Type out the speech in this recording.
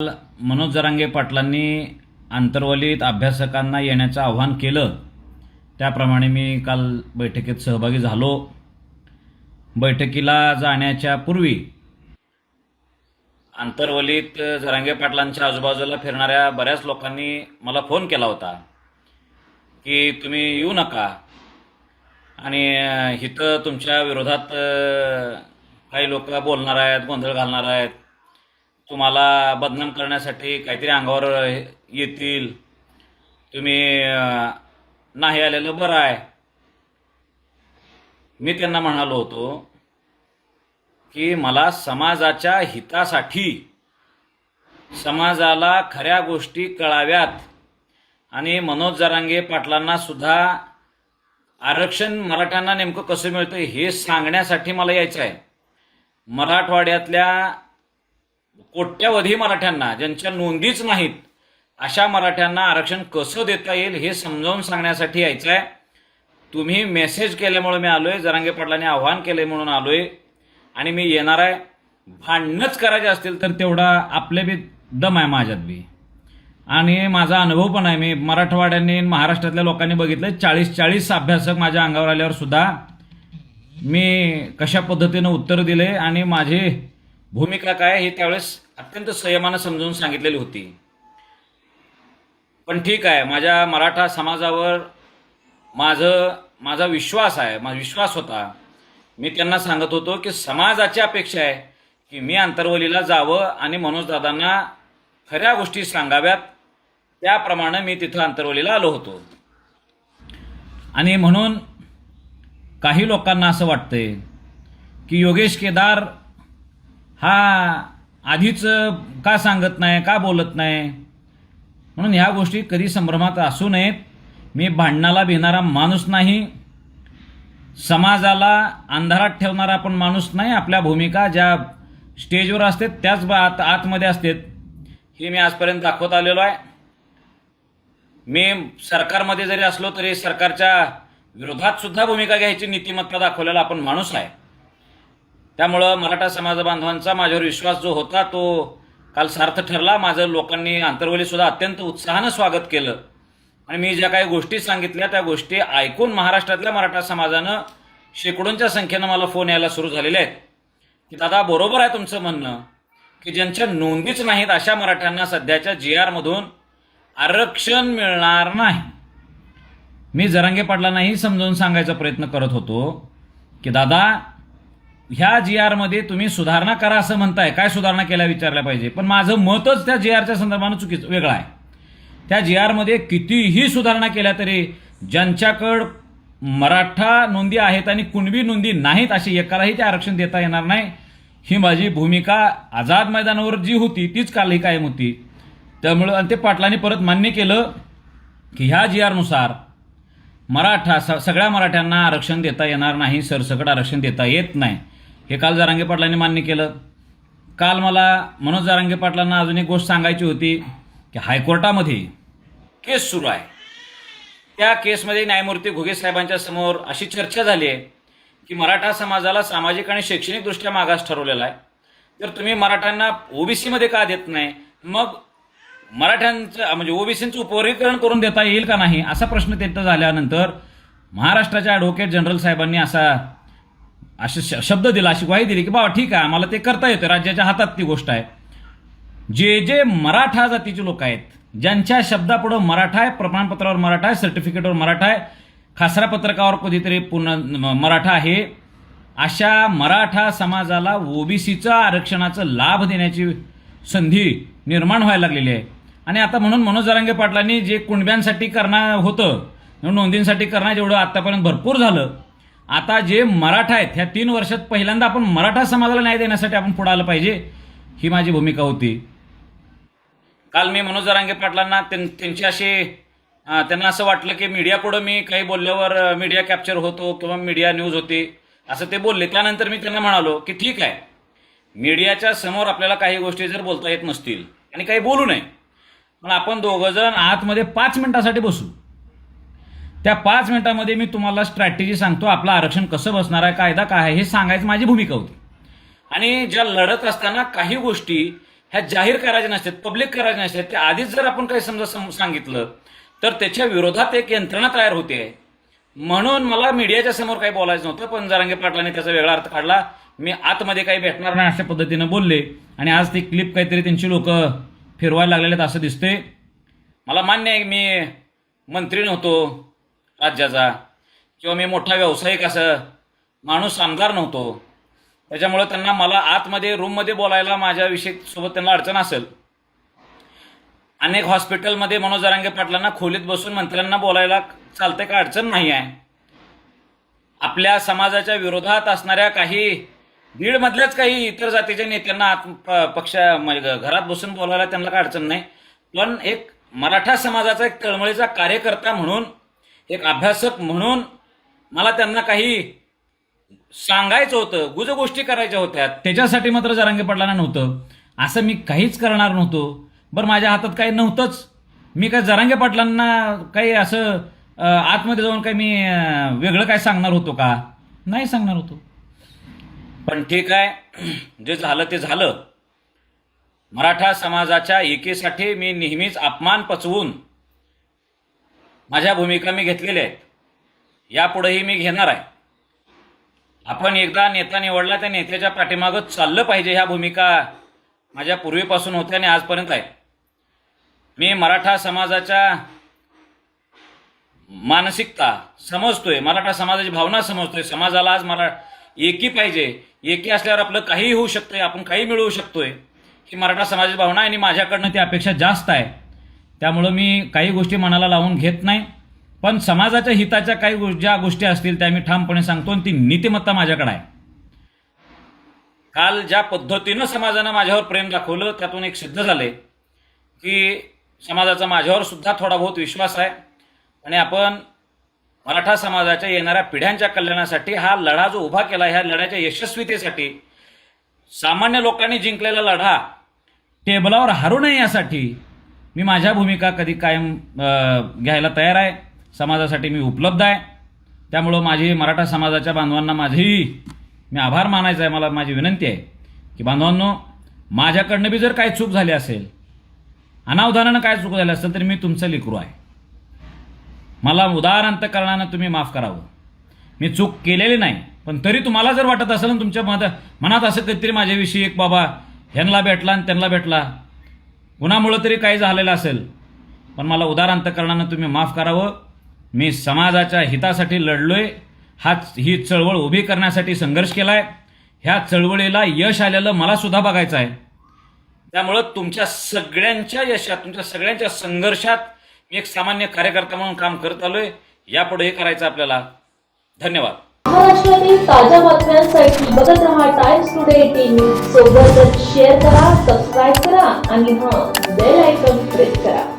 मनोज जरांगे पाटलांनी आंतरवलीत अभ्यासकांना येण्याचं आवाहन केलं, त्याप्रमाणे मी काल बैठकीत सहभागी झालो. बैठकीला जाण्याच्या पूर्वी आंतरवलीत जरांगे पाटलांच्या आजूबाजूला फिरणाऱ्या बऱ्याच लोकांनी मला फोन केला होता की तुम्ही येऊ नका आणि इथं तुमच्या विरोधात काही लोक बोलणार आहेत, गोंधळ घालणार आहेत, तुम्हाला बदनाम करण्यासाठी काहीतरी अंगावर येतील, तुम्ही नाही आलेलं बरं आहे. मी त्यांना म्हणालो होतो की मला समाजाच्या हितासाठी, समाजाला खऱ्या गोष्टी कळाव्यात आणि मनोज जरांगे पाटलांना सुद्धा आरक्षण मराठ्यांना नेमकं कसं मिळतं हे सांगण्यासाठी मला यायचं आहे. मराठवाड्यातल्या कोट्यावधी मराठ्यांना, ज्यांच्या नोंदीच नाहीत, अशा मराठ्यांना आरक्षण कसं देता येईल हे समजावून सांगण्यासाठी यायचं आहे. तुम्ही मेसेज केल्यामुळे मी आलोय, जरांगे पाटलांनी आव्हान केले म्हणून आलोय आणि मी येणार आहे. भांडणच करायचे असतील तर तेवढा आपले बी दम आहे माझ्यात बी, आणि माझा अनुभव पण आहे. मी मराठवाड्याने महाराष्ट्रातल्या लोकांनी बघितलं, 40 अभ्यासक माझ्या अंगावर आल्यावर सुद्धा मी कशा पद्धतीनं उत्तर दिले आणि माझी भूमिका काय हे त्यावेळेस अत्यंत संयमानं समजून सांगितलेली होती. पण ठीक आहे, माझ्या मराठा समाजावर माझा विश्वास आहे, माझा विश्वास होता. मी त्यांना सांगत होतो की समाजाची अपेक्षा आहे की मी आंतरवलीला जावं आणि मनोज दादांना खऱ्या गोष्टी सांगाव्यात. त्याप्रमाणे मी तिथं आंतरवलीला आलो होतो. आणि म्हणून काही लोकांना असं वाटतंय की योगेश केदार हा आधीच का सांगत नाही, का बोलत नाही, म्हणून ह्या गोष्टी कधी संभ्रमात असू नयेत. मी भांडणाला भिणारा माणूस नाही, समाजाला अंधारात ठेवणारा पण माणूस नाही. आपल्या भूमिका ज्या स्टेजवर असतात त्याच आतमध्ये असतात, हे मी आजपर्यंत दाखवत आलेलो आहे. मी सरकारमध्ये जरी असलो तरी सरकारच्या विरोधात सुद्धा भूमिका घ्यायची नीतिमत्ता दाखवलेला आपण माणूस आहे. त्यामुळं मराठा समाज बांधवांचा माझ्यावर विश्वास जो होता तो काल सार्थ ठरला. माझं लोकांनी आंतरवली सुद्धा अत्यंत उत्साहानं स्वागत केलं आणि मी ज्या काही गोष्टी सांगितल्या त्या गोष्टी ऐकून महाराष्ट्रातल्या मराठा समाजानं शेकडोंच्या संख्येनं मला फोन यायला सुरू झालेले आहेत की दादा बरोबर आहे तुमचं म्हणणं की ज्यांच्या नोंदीच नाहीत अशा मराठ्यांना सध्याच्या GR मधून आरक्षण मिळणार नाही. मी जरांगे पाटलांनाही समजावून सांगायचा प्रयत्न करत होतो की दादा ह्या GR मध्ये तुम्ही सुधारणा करा असं म्हणताय, काय सुधारणा केल्या विचारल्या पाहिजे, पण माझं मतच त्या GRच्या संदर्भानं चुकीचं वेगळं आहे. त्या GR मध्ये कितीही सुधारणा केल्या तरी ज्यांच्याकडं मराठा नोंदी आहेत आणि कुणबी नोंदी नाहीत अशी एकालाही ते आरक्षण देता येणार नाही. ही माझी भूमिका आझाद मैदानावर जी होती तीच कालही कायम होती. त्यामुळं आणि ते पाटलांनी परत मान्य केलं की ह्या GR नुसार सगळ्या मराठ्यांना आरक्षण देता येणार नाही, सरसकट आरक्षण देता येत नाही. हे काल जरांगे पाटलांनी मान्य केलं. काल मला मनोज जरांगे पाटलांना अजून एक गोष्ट सांगायची होती की हायकोर्टामध्ये केस सुरू आहे. त्या केसमध्ये न्यायमूर्ती घुगे साहेबांच्या समोर अशी चर्चा झाली आहे की मराठा समाजाला सामाजिक आणि शैक्षणिकदृष्ट्या मागास ठरवलेला आहे, तर तुम्ही मराठ्यांना ओबीसीमध्ये का देत नाही, मग मराठ्यांचं म्हणजे ओबीसीचं उपवर्गीकरण करून देता येईल का नाही असा प्रश्न तिथं झाल्यानंतर महाराष्ट्राच्या ॲडव्होकेट जनरल साहेबांनी असे शब्द दिला, अशी ग्वाही दिली की बाबा ठीक आहे, आम्हाला ते करता येतं, राज्याच्या हातात ती गोष्ट आहे. जे मराठा जातीचे लोक आहेत, ज्यांच्या शब्दापुढं मराठा आहे, प्रमाणपत्रावर मराठा आहे, सर्टिफिकेटवर मराठा आहे, खासरा पत्रकावर कधीतरी पूर्ण मराठा आहे, अशा मराठा समाजाला ओबीसीचं आरक्षणाचा लाभ देण्याची संधी निर्माण व्हायला लागलेली आहे. आणि आता म्हणून मनोज जरांगे पाटलांनी जे कुणब्यांसाठी करणं होतं, नोंदींसाठी करणं जेवढं आतापर्यंत भरपूर झालं, आता जे मराठा आहेत ह्या 3 वर्षात पहिल्यांदा आपण मराठा समाजाला न्याय देण्यासाठी आपण पुढे आलं पाहिजे, ही माझी भूमिका होती. काल मी मनोज जरांगे पाटलांना त्यांची त्यांना असं वाटलं की मीडियापुढं मी काही बोलल्यावर मीडिया कॅप्चर होतो किंवा मीडिया न्यूज होते असं ते बोलले. त्यानंतर मी त्यांना म्हणालो की ठीक आहे, मीडियाच्या समोर आपल्याला काही गोष्टी जर बोलता येत नसतील आणि काही बोलू नये, पण आपण दोघंजण आतमध्ये 5 मिनिटासाठी बसू. त्या 5 मिनिटांमध्ये मी तुम्हाला स्ट्रॅटेजी सांगतो, आपलं आरक्षण कसं बसणार आहे, कायदा काय आहे हे सांगायचं माझी भूमिका होती. आणि ज्या लढत असताना काही गोष्टी ह्या जाहीर करायच्या नसतात, पब्लिक करायच्या नसतात. त्या आधीच जर आपण काही समजा सांगितलं तर त्याच्या विरोधात एक यंत्रणा तयार होते. म्हणून मला मीडियाच्या समोर काही बोलायचं नव्हतं, पण जरांगे पाटलांनी त्याचा वेगळा अर्थ काढला. मी आतमध्ये काही भेटणार नाही अशा पद्धतीनं बोलले आणि आज ती क्लिप काहीतरी त्यांची लोक फिरवायला लागलेले आहेत असं दिसते. मला मान्य आहे मी मंत्री नव्हतो राज्याचा किंवा मी मोठा व्यावसायिक असं माणूस आमदार नव्हतो, त्याच्यामुळे त्यांना मला आतमध्ये रूममध्ये बोलायला माझ्याविषयी सोबत त्यांना अडचण असेल. अनेक हॉस्पिटलमध्ये मनोज जरांगे पाटलांना खोलीत बसून मंत्र्यांना बोलायला चालतंय का, अडचण नाही आहे. आपल्या समाजाच्या विरोधात असणाऱ्या काही बीडमधल्याच काही इतर जातीच्या नेत्यांना पक्ष घरात बसून बोलायला त्यांना काय अडचण नाही. पण एक मराठा समाजाचा एक तळमळीचा कार्यकर्ता म्हणून, एक अभ्यासक म्हणून मला त्यांना काही सांगायचं होतं, गुजगोष्टी करायच्या होत्या. त्याच्यासाठी मात्र जरांगे पाटलांना नव्हतं, असं मी काहीच करणार नव्हतो. बरं, माझ्या हातात काही नव्हतंच. मी काय जरांगे पाटलांना काही असं आतमध्ये जाऊन काही मी वेगळं काय सांगणार होतो का? नाही सांगणार होतो. पण ठीक आहे, जे झालं ते झालं. मराठा समाजाच्या एकीसाठी मी नेहमीच अपमान पचवून माझ्या भूमिका मी घेतलेल्या आहेत, यापुढेही मी घेणार आहे. आपण एकदा नेता निवडला, त्या नेत्याच्या पाठीमागं चाललं पाहिजे, ह्या भूमिका माझ्या पूर्वीपासून होत्या आणि आजपर्यंत आहे. मी मराठा समाजाच्या मानसिकता समजतोय, मराठा समाजाची भावना समजतोय. समाजाला आज मला एकी पाहिजे, एकी असल्यावर आपलं काहीही होऊ शकतंय, आपण काही मिळवू शकतोय, ही मराठा समाजाची भावना आहे आणि माझ्याकडनं ती अपेक्षा जास्त आहे. त्यामुळं मी काही गोष्टी मनाला लावून घेत नाही, पण समाजाच्या हिताच्या काही ज्या गोष्टी असतील त्या मी ठामपणे सांगतो आणि ती नीतिमत्ता माझ्याकडे आहे. काल ज्या पद्धतीनं समाजानं माझ्यावर प्रेम दाखवलं त्यातून एक सिद्ध झाले की समाजाचा माझ्यावर सुद्धा थोडा बहुत विश्वास आहे आणि आपण मराठा समाजाच्या येणाऱ्या पिढ्यांच्या कल्याणासाठी हा लढा जो उभा केला, ह्या लढ्याच्या यशस्वीतेसाठी, सामान्य लोकांनी जिंकलेला लढा टेबलावर हरू नये यासाठी मी माझ्या भूमिका कधी कायम घ्यायला तयार आहे. समाजासाठी मी उपलब्ध आहे. त्यामुळं माझी मराठा समाजाच्या बांधवांना मी आभार मानायचा आहे. मला माझी विनंती आहे की बांधवांनो, माझ्याकडनं बी जर काही चूक झाली असेल, अनावधानानं काय चूक झाली असेल तर मी तुमचं लेकरू आहे. मला उदार अंतःकरणानं तुम्ही माफ करावं. मी चूक केलेली नाही, पण तरी तुम्हाला जर वाटत असेल ना तुमच्या मनात असं कधीतरी माझ्याविषयी एक बाबा ह्यांना भेटला आणि त्यांना भेटला, कुणामुळं तरी काही झालेलं असेल, पण मला उदार अंतःकरणानं तुम्ही माफ करावं. मी समाजाच्या हितासाठी लढलोय, ही चळवळ उभी करण्यासाठी संघर्ष केलाय. ह्या चळवळीला यश आलेलं मला सुद्धा बघायचं आहे. त्यामुळं तुमच्या सगळ्यांच्या यशात, तुमच्या सगळ्यांच्या संघर्षात मी एक सामान्य कार्यकर्ता म्हणून काम करत आलोय. यापुढे हे करायचं आपल्याला. धन्यवाद. महाराष्ट्रातील ताज्या बातम्यांसाठी बघत रहा टाइम्स टुडे टीव्ही. सोबतच शेअर करा, सबस्क्राईब करा आणि बेल आयकॉन प्रेस करा.